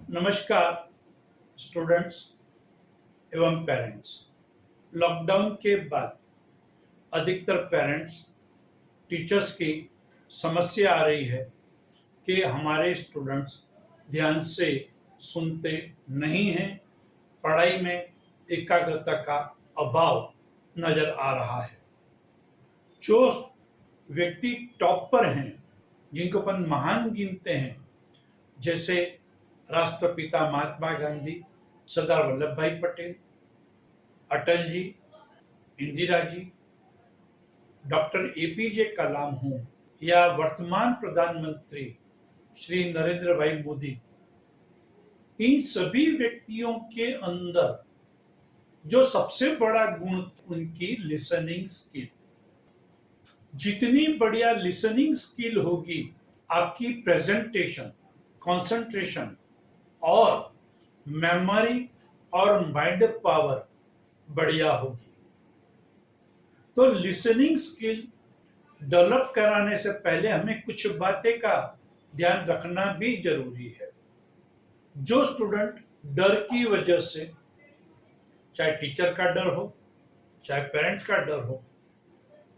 नमस्कार स्टूडेंट्स एवं parents. Lockdown के बाद अधिकतर पेरेंट्स टीचर्स की समस्या आ रही है कि हमारे स्टूडेंट्स ध्यान से सुनते नहीं हैं, पढ़ाई में एकाग्रता का अभाव नज़र आ रहा है। जो व्यक्ति टॉप पर हैं, जिनको अपन महान गिनते हैं, जैसे राष्ट्रपिता महात्मा गांधी, सरदार वल्लभ भाई पटेल, अटल जी, इंदिरा जी, डॉक्टर एपीजे कलाम हों या वर्तमान प्रधानमंत्री श्री नरेंद्र भाई मोदी, इन सभी व्यक्तियों के अंदर जो सबसे बड़ा गुण उनकी लिसनिंग स्किल। जितनी बढ़िया लिसनिंग स्किल होगी, आपकी प्रेजेंटेशन, कंसंट्रेशन और मेमोरी और माइंड पावर बढ़िया होगी। तो लिसनिंग स्किल डेवलप कराने से पहले हमें कुछ बातें का ध्यान रखना भी जरूरी है। जो स्टूडेंट डर की वजह से, चाहे टीचर का डर हो, चाहे पेरेंट्स का डर हो,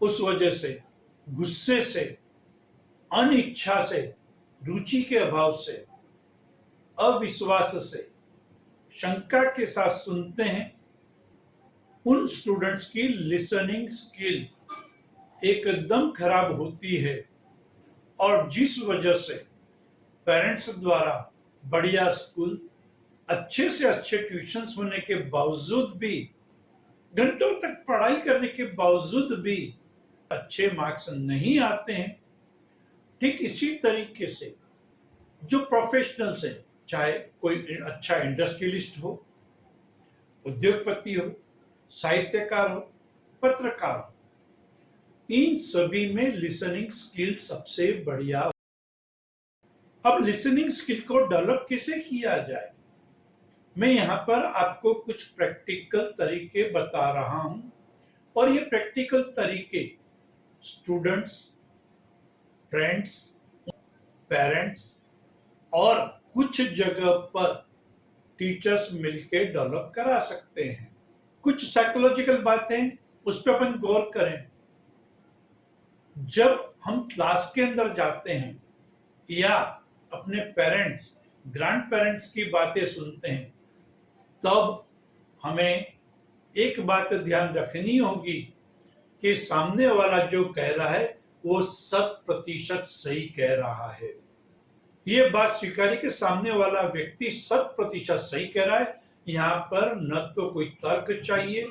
उस वजह से, गुस्से से, अनिच्छा से, रुचि के अभाव से, अविश्वास से, शंका के साथ सुनते हैं, उन स्टूडेंट्स की लिसनिंग स्किल एकदम खराब होती है। और जिस वजह से पेरेंट्स द्वारा बढ़िया स्कूल, अच्छे से अच्छे ट्यूशंस होने के बावजूद भी, घंटों तक पढ़ाई करने के बावजूद भी अच्छे मार्क्स नहीं आते हैं। ठीक इसी तरीके से जो प्रोफेशनल्स हैं, चाहे कोई अच्छा इंडस्ट्रियलिस्ट हो, उद्योगपति हो, साहित्यकार हो, पत्रकार हो, इन सभी में लिसनिंग स्किल सबसे बढ़िया। अब लिसनिंग स्किल को डेवलप कैसे किया जाए, मैं यहाँ पर आपको कुछ प्रैक्टिकल तरीके बता रहा हूं। और ये प्रैक्टिकल तरीके स्टूडेंट्स, फ्रेंड्स, पेरेंट्स और कुछ जगह पर टीचर्स मिलकर डेवलप करा सकते हैं। कुछ साइकोलॉजिकल बातें, उस पर अपन गौर करें। जब हम क्लास के अंदर जाते हैं या अपने पेरेंट्स, ग्रैंड पेरेंट्स की बातें सुनते हैं, तब हमें एक बात ध्यान रखनी होगी कि सामने वाला जो कह रहा है वो 100% सही कह रहा है। ये बात स्वीकारिए कि सामने वाला व्यक्ति 100% सही कह रहा है। यहाँ पर न तो कोई तर्क चाहिए।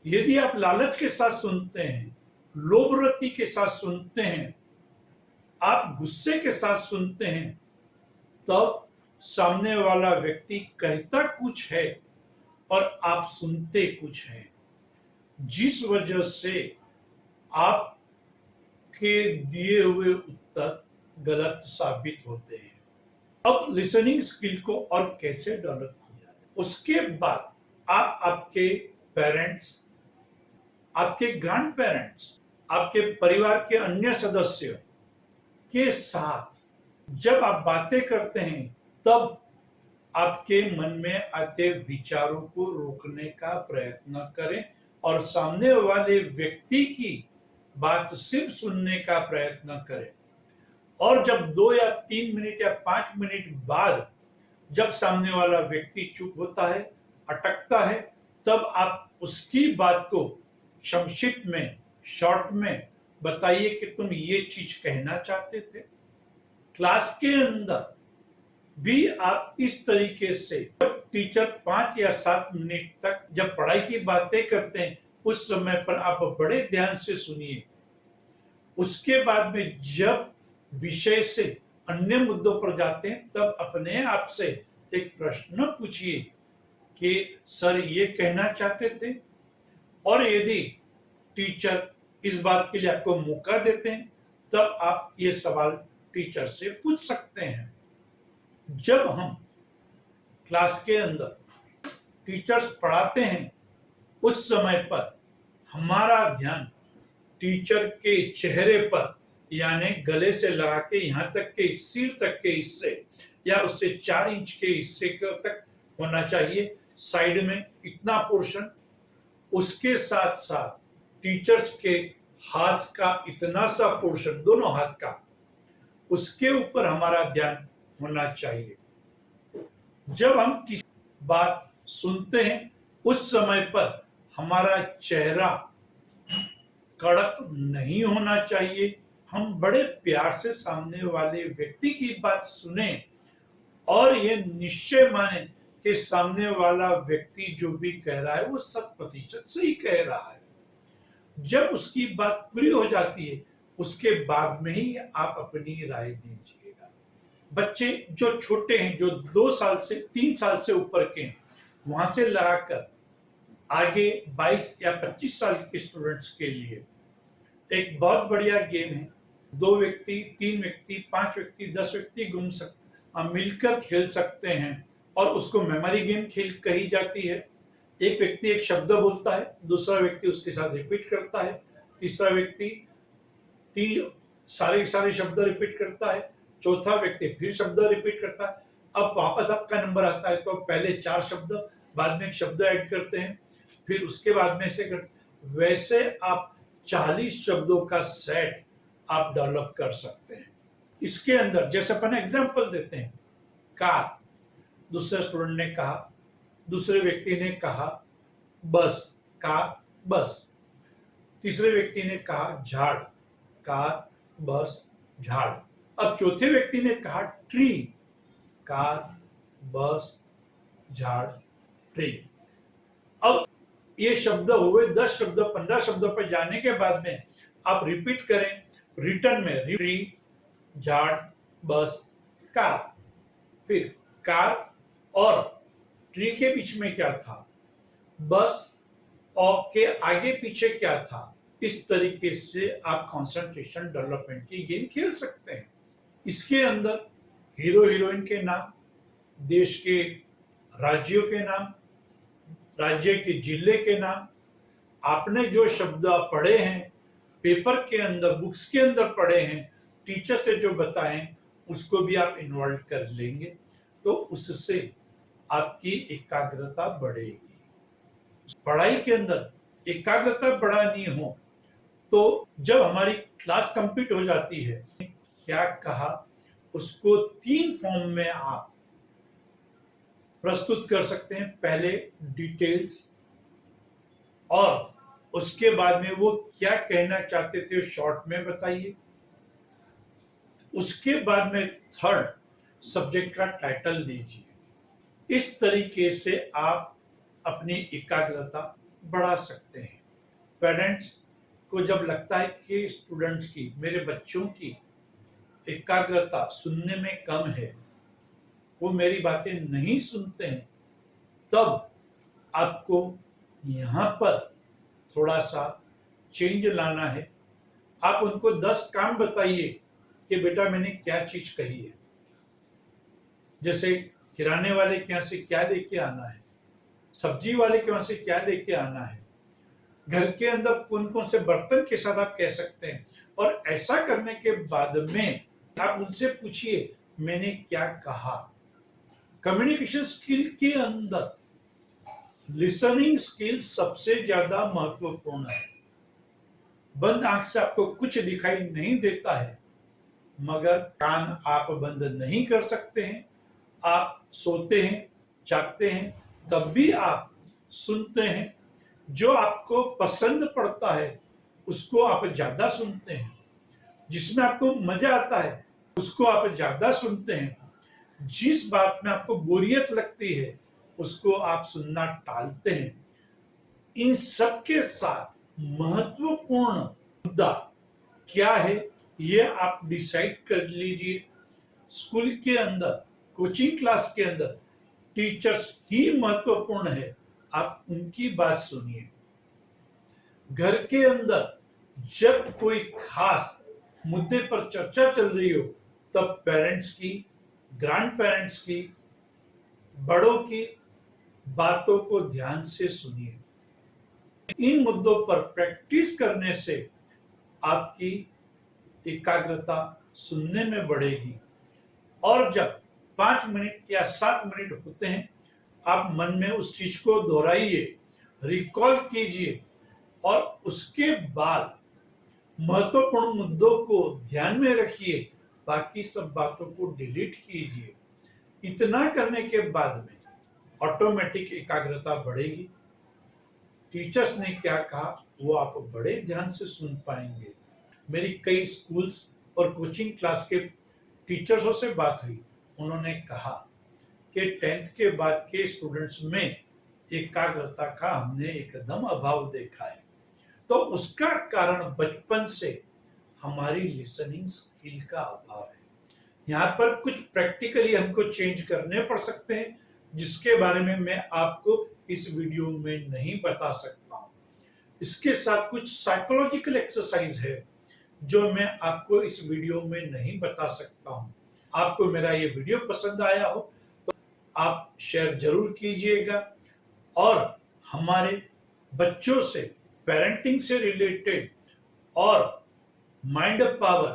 यदि आप लालच के साथ सुनते हैं, लोभरती के साथ सुनते हैं, आप गुस्से के साथ सुनते हैं, तब सामने वाला व्यक्ति कहता कुछ है और आप सुनते कुछ है, जिस वजह से आपके दिए हुए उत्तर गलत साबित होते हैं। अब लिसनिंग स्किल को और कैसे डेवलप किया, उसके बाद आप आपके पेरेंट्स, आपके ग्रैंड पेरेंट्स, आपके परिवार के अन्य सदस्य के साथ जब आप बातें करते हैं, तब आपके मन में आते विचारों को रोकने का प्रयत्न करें और सामने वाले व्यक्ति की बात सिर्फ सुनने का प्रयत्न करें। और जब 2 या 3 मिनट या 5 मिनट बाद जब सामने वाला व्यक्ति चुप होता है, अटकता है, तब आप उसकी बात को संक्षिप्त में, शॉर्ट में बताइए कि तुम ये चीज कहना चाहते थे। क्लास के अंदर भी आप इस तरीके से, टीचर 5 या 7 मिनट तक जब पढ़ाई की बातें करते हैं, उस समय पर आप बड़े ध्यान से सुनिए। उसके बाद में जब विषय से अन्य मुद्दों पर जाते हैं, तब अपने आप से एक प्रश्न पूछिए कि सर ये कहना चाहते थे। और यदि टीचर इस बात के लिए आपको मौका देते हैं, तब आप ये सवाल टीचर से पूछ सकते हैं। जब हम क्लास के अंदर टीचर्स पढ़ाते हैं, उस समय पर हमारा ध्यान टीचर के चेहरे पर, यानी गले से लगा के यहाँ तक के सिर तक के हिस्से, या उससे 4 इंच के हिस्से तक होना चाहिए, साइड में इतना पोर्शन। उसके साथ साथ टीचर्स के हाथ का इतना सा पोर्शन, दोनों हाथ का, उसके ऊपर हमारा ध्यान होना चाहिए। जब हम किसी बात सुनते हैं उस समय पर हमारा चेहरा कड़क नहीं होना चाहिए। हम बड़े प्यार से सामने वाले व्यक्ति की बात सुने और ये निश्चय माने कि सामने वाला व्यक्ति जो भी कह रहा है वो 100% सही कह रहा है। जब उसकी बात पूरी हो जाती है उसके बाद में ही आप अपनी राय दीजिएगा। बच्चे जो छोटे हैं, जो 2 साल से 3 साल से ऊपर के हैं, वहां से लगाकर आगे 22 या 25 साल के स्टूडेंट्स के लिए एक बहुत बढ़िया गेम है। 2 व्यक्ति, 3 व्यक्ति, 5 व्यक्ति, 10 व्यक्ति मिलकर खेल सकते हैं और उसको मेमोरी गेम खेल कही जाती है। एक व्यक्ति एक शब्द बोलता है, दूसरा व्यक्ति उसके साथ रिपीट करता है, तीसरा व्यक्ति सारे शब्द रिपीट करता है, चौथा व्यक्ति फिर शब्द रिपीट करता है। अब वापस आपका नंबर आता है तो पहले 4 शब्द, बाद में एक शब्द ऐड करते हैं, फिर उसके बाद में से वैसे आप 40 शब्दों का सेट आप डेवलप कर सकते हैं। इसके अंदर जैसे अपन एग्जांपल देते हैं, कार, दूसरे स्टूडेंट ने कहा, दूसरे व्यक्ति ने कहा बस, कार बस, तीसरे व्यक्ति ने कहा झाड़, कार बस झाड़। अब चौथे व्यक्ति ने कहा ट्री, कार बस झाड़ ट्री। अब ये शब्द हुए 10 शब्द, 15 शब्दों पर जाने के बाद में आप रिपीट करें रिटर्न में, ट्री, झाड़, बस, कार। फिर कार और ट्री के बीच में क्या था, बस और के आगे पीछे क्या था। इस तरीके से आप कंसंट्रेशन डेवलपमेंट की गेम खेल सकते हैं। इसके अंदर हीरो हीरोइन के नाम, देश के राज्यों के नाम, राज्य के जिले के नाम, आपने जो शब्द पढ़े हैं पेपर के अंदर, बुक्स के अंदर पढ़े हैं, टीचर से जो बताएं उसको भी आप इन्वॉल्व कर लेंगे तो उससे आपकी एकाग्रता बढ़ेगी। पढ़ाई के अंदर एकाग्रता बढ़ानी हो तो जब हमारी क्लास कंप्लीट हो जाती है, क्या कहा उसको 3 फॉर्म में आप प्रस्तुत कर सकते हैं। पहले डिटेल्स, और उसके बाद में वो क्या कहना चाहते थे शॉर्ट में बताइए। उसके बाद में थर्ड, सब्जेक्ट का टाइटल दीजिए। इस तरीके से आप अपनी एकाग्रता बढ़ा सकते हैं। पेरेंट्स को जब लगता है कि स्टूडेंट्स की, मेरे बच्चों की एकाग्रता सुनने में कम है, वो मेरी बातें नहीं सुनते हैं, तब आपको यहाँ पर थोड़ा सा चेंज लाना है। आप उनको 10 काम बताइए कि बेटा मैंने क्या चीज कही है। जैसे किराने वाले के यहाँ से क्या लेके आना है, सब्जी वाले के वहां से क्या लेके आना है, घर के अंदर कौन कौन से बर्तन के साथ आप कह सकते हैं। और ऐसा करने के बाद में आप उनसे पूछिए मैंने क्या कहा। कम्युनिकेशन स्किल के अंदर लिसनिंग स्किल सबसे ज्यादा महत्वपूर्ण है। बंद आंख से आपको कुछ दिखाई नहीं देता है, मगर कान आप बंद नहीं कर सकते हैं। आप सोते हैं, जागते हैं, तब भी आप सुनते हैं। जो आपको पसंद पड़ता है उसको आप ज्यादा सुनते हैं, जिसमें आपको मजा आता है उसको आप ज्यादा सुनते हैं, जिस बात में आपको बोरियत लगती है उसको आप सुनना टालते हैं। इन सब के साथ महत्वपूर्ण मुद्दा क्या है ये आप डिसाइड कर लीजिए। स्कूल के अंदर, कोचिंग क्लास के अंदर टीचर्स ही महत्वपूर्ण है, आप उनकी बात सुनिए। घर के अंदर जब कोई खास मुद्दे पर चर्चा चल रही हो तब पेरेंट्स की, ग्रैंड पेरेंट्स की, बड़ों की बातों को ध्यान से सुनिए। इन मुद्दों पर प्रैक्टिस करने से आपकी एकाग्रता सुनने में बढ़ेगी। और जब 5 मिनट या 7 मिनट होते हैं, आप मन में उस चीज को दोहराइए, रिकॉल कीजिए और उसके बाद महत्वपूर्ण मुद्दों को ध्यान में रखिए, बाकी सब बातों को डिलीट कीजिए। इतना करने के बाद में ऑटोमेटिक एकाग्रता बढ़ेगी। टीचर्स ने क्या कहा वो आप बड़े ध्यान से सुन पाएंगे। मेरी कई स्कूल्स और कोचिंग क्लास के टीचर्सों से बात हुई, उन्होंने कहा कि 10th के बाद के स्टूडेंट्स में एकाग्रता का हमने एकदम अभाव देखा है। तो उसका कारण बचपन से हमारी लिसनिंग स्किल का अभाव है। यहाँ पर कुछ प्रैक्टिकली हमको चेंज करने पड़ सकते हैं, जिसके बारे में मैं आपको इस वीडियो में नहीं बता सकता हूँ। इसके साथ कुछ साइकोलॉजिकल एक्सरसाइज है जो मैं आपको इस वीडियो में नहीं बता सकता हूँ। आपको मेरा ये वीडियो पसंद आया हो तो आप शेयर जरूर कीजिएगा और हमारे बच्चों से पेरेंटिंग से रिलेटेड और माइंड पावर,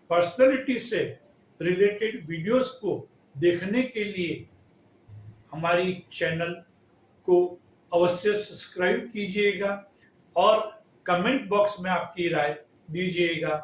पर्सनालिटी से रिलेटेड वीडियोस को देखने के लिए हमारी चैनल को अवश्य सब्सक्राइब कीजिएगा और कमेंट बॉक्स में आपकी राय दीजिएगा।